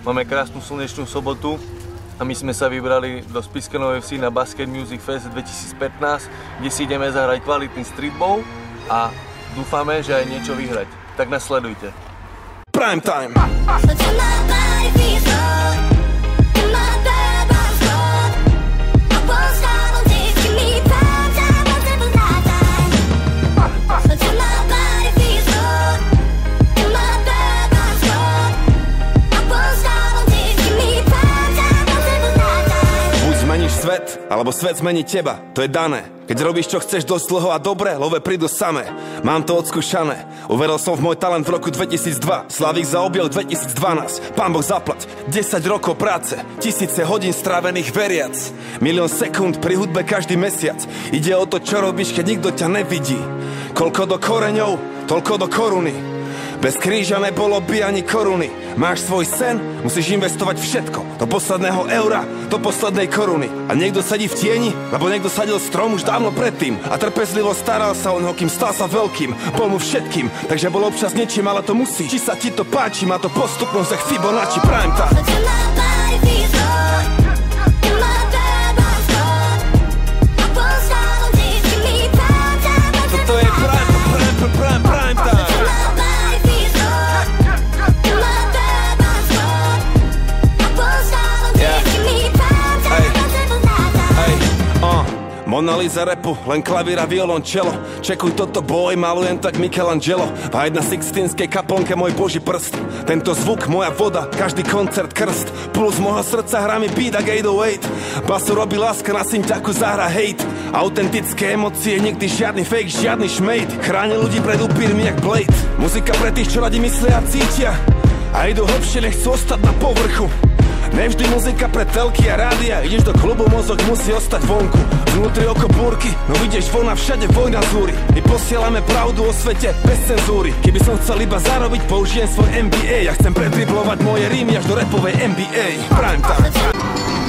Máme krásnu slnečnú sobotu a my sme sa vybrali do Spišské Novej Vsi na Basket Music Fest 2015, kde si ideme zahrať kvalitný streetball a dúfame, že aj niečo vyhrať. Tak nás sledujte. Prime time. Svet, alebo svet zmení teba, to je dané. Keď robíš, čo chceš dosť dlho a dobre, love prídu samé. Mám to odskúšané. Uveril som v môj talent v roku 2002. Slavík zaobjel 2012. Pán Boh zaplať. 10 rokov práce, tisíce hodín strávených veriac. Milión sekúnd pri hudbe každý mesiac. Ide o to, čo robíš, keď nikto ťa nevidí. Koľko do koreňov, toľko do koruny. Bez kríža nebolo by ani koruny. Máš svoj sen, musíš investovať všetko. Do posledného eura, do poslednej koruny. A niekto sedí v tieni, lebo niekto sadil strom už dávno predtým. A trpezlivo staral sa o neho, kým stal sa veľkým. Bol mu všetkým, takže bol občas niečím, ale to musí. Či sa ti to páči, má to postupnosť jak Fibonacci Prime time. Toto je prime time. Mona Lisa rapu, len klavír a violončelo. Čekuj toto boj, malujem tak Michelangelo. A na Sixtínskej kaplnke môj boží prst. Tento zvuk, moja voda, každý koncert krst. Puls môjho srdca hrá mi beat ak 808. Basu robí láska, na synťaku zahra hate. Autentické emócie, nikdy žiadny fake, žiadny šmejt. Chráni ľudí pred upírmi jak Blade. Muzika pre tých, čo radi myslia a cítia a idú hlbšie, nechcú ostať na povrchu. Nevždy muzika pre telky a rádia. Ideš do klubu, mozog musí ostať vonku. Vnútri oko búrky, no ideš von a všade vojna zúri. My posielame pravdu o svete bez cenzúry. Keby som chcel iba zarobiť, použijem svoj MBA. Ja chcem predriblovať moje rímy až do rapovej NBA. Prime time.